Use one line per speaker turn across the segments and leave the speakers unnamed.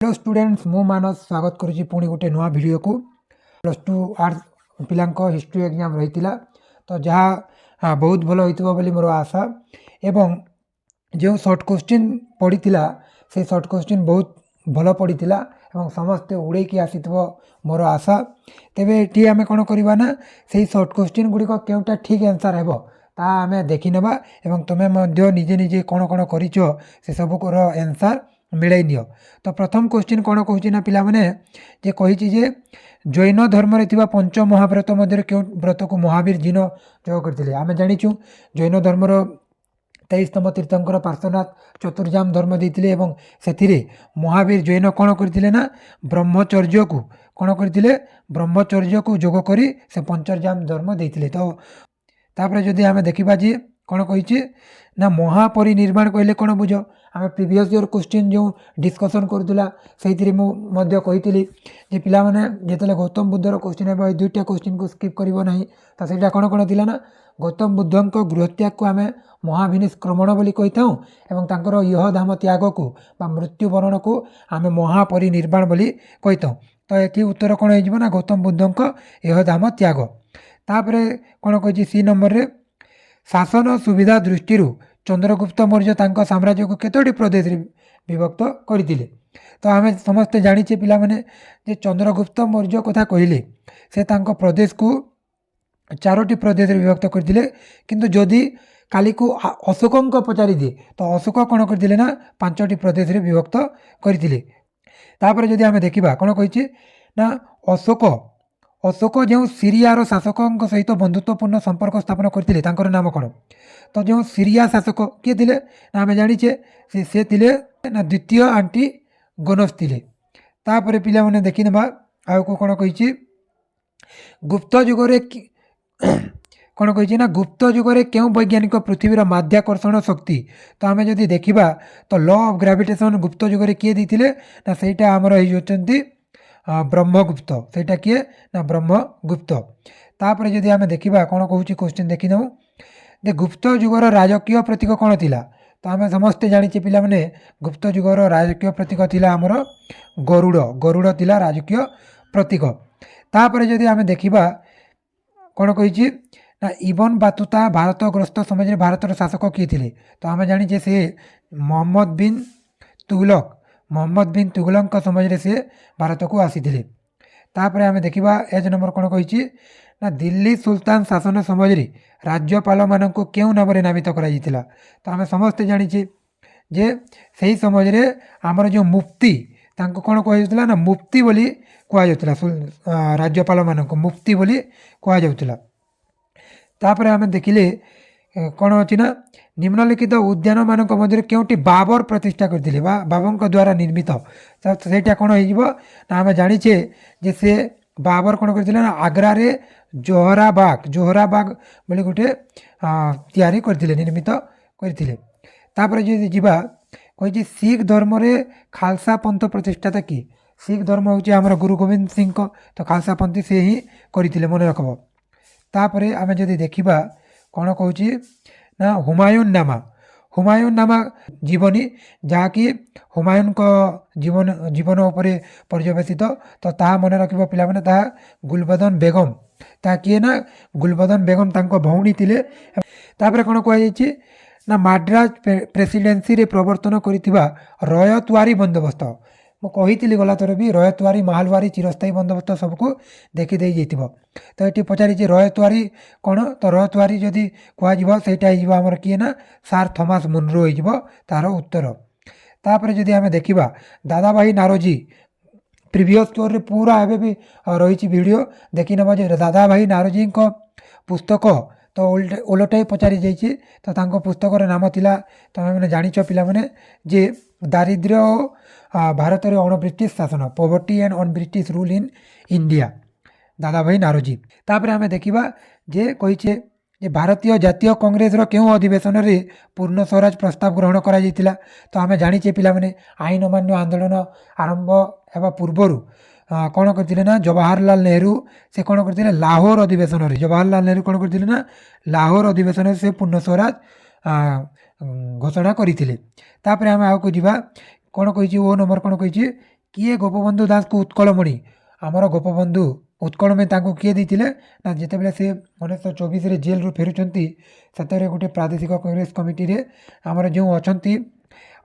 Hello students मु मानस स्वागत करुच्ची पुणी गोटे नुआ वीडियो को +2 आर्ट्स पिला हिस्ट्री एग्जाम रही तो जहाँ बहुत भल हो मोर आशा एवं जो सर्ट क्वेश्चन पड़ी से सर्ट क्वेश्चन बहुत भल पड़ी समस्ते उड़े की आसी मोर आशा तेरे ये आम कौन करवा ना से सर्ट क्वेश्चन गुड़िक केउटा ठीक आंसर है आम देखी नवा एवं तुम्हें निजे निजे कौन कौन कर सबूर आंसर मिलाई नियो। तो प्रथम क्वेश्चन कौन कहूँ ना पिला माने जे कही जे जैन धर्म रे पंच महाव्रत मध्य क्यों व्रत को महावीर जिन जोग करते आम जाचु जैन धर्मर 23तम तीर्थंकर पार्श्वनाथ चतुर्जाम धर्म देते से महावीर जैन कौन करते ना ब्रह्मचर्य को कौन करते ब्रह्मचर्य को जोग करी से पंचरजाम धर्म देते। तो तापर जदि आम देखा जी कौन कही ना महापरिनिर्माण कहले कौन बुझ आम प्रीवियस ईयर क्वेश्चन जो डिस्कसन करूला से कही जे पिला माने जिते गौतम बुद्धर क्वेश्चन है दुईटा क्वेश्चन को स्किप करिवो नहीं तो सेटा कौन कौन थिला ना गौतम बुद्धंक गृहत्याग को आम महाविनिष्क्रमण बोली कही था एवं तांकर यह धाम त्याग को मृत्युवरण को आम महापरिनिर्वाण बोली कही था। तो ये उत्तर कौन हो ना गौतम बुद्धंक यह धाम त्याग। तापर कौन कही सी नंबर रे शासन सुविधा दृष्टि चंद्रगुप्त मौर्य तांका साम्राज्य को केतोटी प्रदेश विभक्त करते। तो आम समस्ते जाचे पिला माने जे चंद्रगुप्त मौर्य कथा कहले से तांका प्रदेश को 4टी प्रदेश विभक्त करते किंतु जदि काली को अशोक पचारि दिए तो अशोक कौन करते ना 5टी प्रदेश विभक्त करते। तापर जदि आम देखा कौन कही ना अशोक जो सीरियार शासकों सहित बंधुत्वपूर्ण संपर्क स्थापन करते नाम कौन तो जो सीरिया शासक किए थे ना आम जाचे से थे ना द्वितीय आंटी गोनस थे। तापर पिला माने देखी ना आउ को कौन कही गुप्त जुगरे कौन कही ना गुप्त जुगरे क्यों वैज्ञानिक पृथ्वीर माध्याकर्षण शक्ति तो आम जदि देखा तो लॉ ऑफ ग्रेविटेशन गुप्त जुगरे किए देते ना सहीटा आमर होती ब्रह्मगुप्त सेटा किए ना ब्रह्मगुप्त। तापर जदि आम देखा कौन कहूँ क्वेश्चन देखी नौ दे गुप्त जुगर राजकीय प्रतीक कौन थिला तो आम समस्ते जाचे पिला माने गुप्त जुगर राजकीय प्रतीक थिला आमर गरुड़ गरुड़ थिला राजकीय प्रतीक। तापर जदि आम देखा कौन कही ना इबन बातुता भारत ग्रस्त समय भारतर शासक किए थे तो आम जाचे से मोहम्मद बिन तुगलक समय से भारत को आसी थे। तापर आम देखा एज नंबर कौन कही ना दिल्ली सुल्तान शासन समय राज्यपाल मान क्यों नाम नामित करा तो आम समस्ते जाचे जे सही समय आमर जो मुफ्ती तांको कौन कहला ना मुफ्ती बोली कहुला राज्यपाल मान मुफ्ती बोली कहुला। तापर आम देखिले कौन अच्छी ना निम्नलिखित उद्यान मान मध्य क्योंटी बाबर प्रतिष्ठा करते बाबर द्वारा निर्मित सेटा कौन हो आम जाचे जे से बाबर कौन करते ना आग्रा रे जोहराबाग बोली गोटे तैयारी करते निर्मित करते। तापर जो जीवा कही सिख धर्म रे खालसा पंथ प्रतिष्ठाता कि सिख धर्म हूँ आम गुरु गोविंद सिंह तो खालसा पंथी से ही करते मन रखब। तापर आम जदि देखा कौन कहूँ ना हुमायून नामा जीवनी जहाँकि हुमायून को जीवन उपरे पर्यवेसित तो ता मन रख पिला माने ता गुलबदन बेगम ता किए ना गुलबदन बेगम तांको भौणी थिले। तापर कौन कहुई ना माड्रास प्रेसिडेंसी रे प्रवर्तन करिथिबा रयतवारी बंदोबस्त मुझे गला थर भी रयतवारी महालवारी चिरस्थायी बंदोबस्त सबको देखी दे जाइथिबो। तो ये पचारि रयतवारी कौन तो रयतवारी जदि कहुटा आमर किए ना सार थॉमस मुनरो हो तार उत्तर। तापर जदि आम देखा दादा भाई नारोजी प्रीवियस ईयर पूरा एवं भी रही वीडियो देखी नवा दादा भाई नारोजी पुस्तक तो ओलटाई पचारि जाइए तो तांको पुस्तकर नाम थिला तमें मैंने जानिच पिला माने जे दारिद्र्य भारत रे अण ब्रिटिश शासन poverty and un British rule in India दादा भाई नारोजी। तापर आम देखा जे कही भारतीय जातीय कांग्रेस क्यों अधिवेशन में पूर्ण स्वराज प्रस्ताव ग्रहण करा तो आम जाचे पिला माने आईन अमान्य आंदोलन आरंभ होगा पूर्वर कौन करते ना जवाहरलाल नेहरू से कौन करते लाहौर अधिवेशन में जवाहरलाल नेहरू कौन करते ना लाहौर अधिवेशन से पूर्ण स्वराज घोषणा करते। आम आगे जा कौन कही ओ नंबर कौन कही किए गोपबंधु दास को उत्कलमणि आमर गोपबंधु उत्कलमणि तांको किए देइथिले ना जेतेबेले से 1924 जेल रु फेरुचंती सेतेरे गोटे प्रादेशिक कांग्रेस कमिटी रे आमर जो अछंती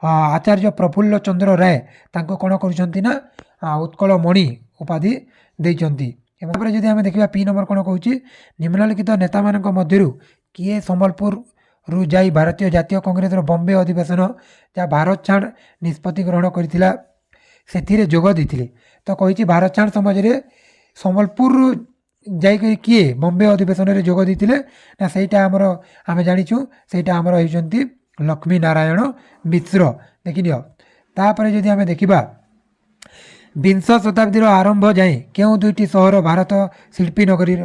आचार्य प्रफुल्ल चंद्र राय तांको कोण करूछंती ना उत्कलमणि उपाधि देइचंती। एवं जदि आमे देखिबा पी नंबर कोण कहूची निम्नलिखित नेता मानक मध्यरु किए सम्बलपुर रु जाई भारतीय जातीय कांग्रेस बम्बे अधिवेशन जहाँ भारत छाड़ निष्पत्ति ग्रहण करथिला सेथिरे जोग देथिले। तो कहिछि भारत छाड़ समाज रे सम्बलपुर जाई किए बम्बे अधिवेशन रे जोग देथिले ना सेटा हमर आमे जानिछु सेटा हमर होइचंती लक्ष्मी नारायण मिश्र देखिनियो। तापर जदि आमे देखिबा विंश शताब्दीर आरंभ जाए केउ दुईटी सहर भारत शिल्पी नगरी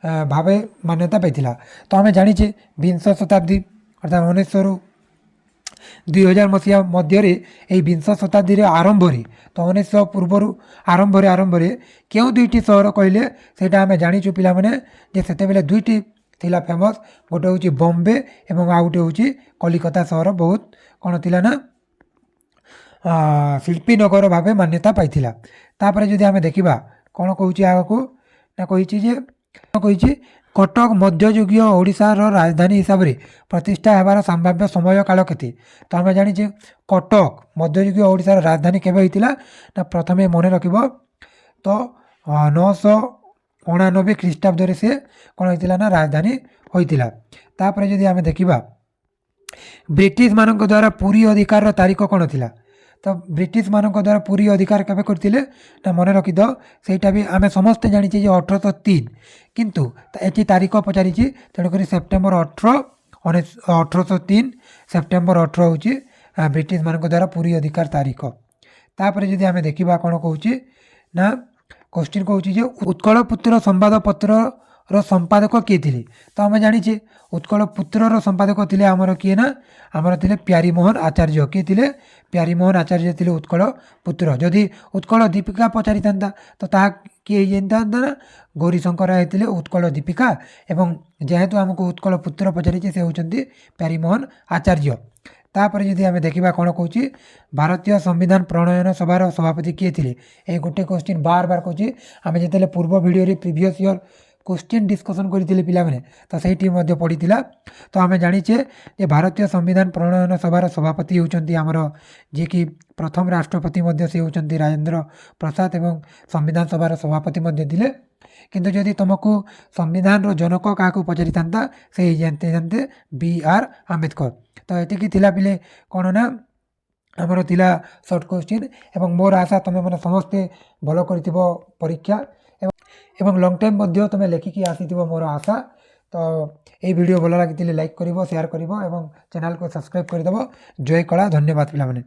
भावे मान्यता पाइथिला। तो आमे जानिछे विंश शताब्दी अर्थात 1900 रु 2000 मसीहा मध्य यही विंश शताब्दी आरंभ तो 1900 पूर्वर आरंभ केउ दुईटी सहर कहले सेटा आमे जानिछु पिला माने जे सेतेबेले दुईटी थिला फेमस गोटे होची बॉम्बे एवं आ गोटे होची कलिकता सहर बहुत कोन थिला ना शिल्पी नगर भावे मान्यता पाइथिला। तापर जदि आमे देखिबा कोन कहूची आगको ना कहिछि जे कहिछि कटक मध्ययुगीय ओडिशार राजधानी हिसाब से प्रतिष्ठा हेबार संभाव्य समय काल केते। तो आमे जानिछे कटक मध्ययुगीय ओडिशार राजधानी केबे होइतिला ना प्रथमे मने रखिबो तो 999 ख्रीष्टाब्द से कोन होइतिला ना राजधानी होइतिला। तापर जदि आमे देखिबा ब्रिटिश मानक द्वारा पूरी अधिकार तारीख कोन थिला। तो ब्रिटिश मानक द्वारा पूरी अधिकार केबे करथिले ना मने रखिद सेटा भी आमे समस्ते जानिछे जे 1803 किंतु एटी तारीख पचारिछि तेणुक सेप्टेम्बर 1803 सेप्टेम्बर 18 होची ब्रिटिश मानक द्वारा पूरी अधिकार तारीख। तापर जदि आमे देखिबा कोन कहूची ना क्वेश्चन कहूची जे उत्कल पुत्र संवाद पत्र रो संपादक किए थिले। तो आमे जानिछे उत्कल पुत्र रो संपादक थिले हमर किए ना हमर थिले प्यारीमोहन आचार्य किए थिले प्यारीमोहन आचार्य थिले उत्कल पुत्र। जदि उत्कल दीपिका पचारि थांता तो ताहा किए जेनता ना गौरीशंकर राय थिले उत्कल दीपिका एवं जेहेतु हमको उत्कल पुत्र पचारिछे से होचंती प्यारीमोहन आचार्य। तापर जदि आमे देखिबा कोन कहूची भारतीय संविधान प्रणयन सभार सभापति किए थिले ए गोटे क्वेश्चन बार बार कहूची आमे जेतेले पूर्व वीडियो रे प्रीवियस ईयर क्वेश्चन डिस्कसन करथिले पिला माने तो सेठी मध्ये पडिथिला। तो आमे जानिछे जे भारतीय संविधान प्रणयन सभार सभापति होचंती हमर जे कि प्रथम राष्ट्रपति मध्ये से होचंती राजेंद्र प्रसाद एवं संविधान सभार सभापति मध्ये थिले। किंतु जदि तुमको संविधान रो जनक काहाको पचारि थांता से जानते बी.आर. आंबेडकर। तो एतिकी थिला पिले कोन ना हमर थिला शॉर्ट क्वेश्चन एवं मोर आशा तुम माने समस्ते भलो करथिबो परीक्षा एवं लॉन्ग टाइम मध्य तुम लेखिकी आसीथिबो मोर आशा। तो ये वीडियो भल लगी लाइक करिवो शेयर करिवो एवं चैनल को सब्सक्राइब करदेव। जय कला धन्यवाद पिला माने।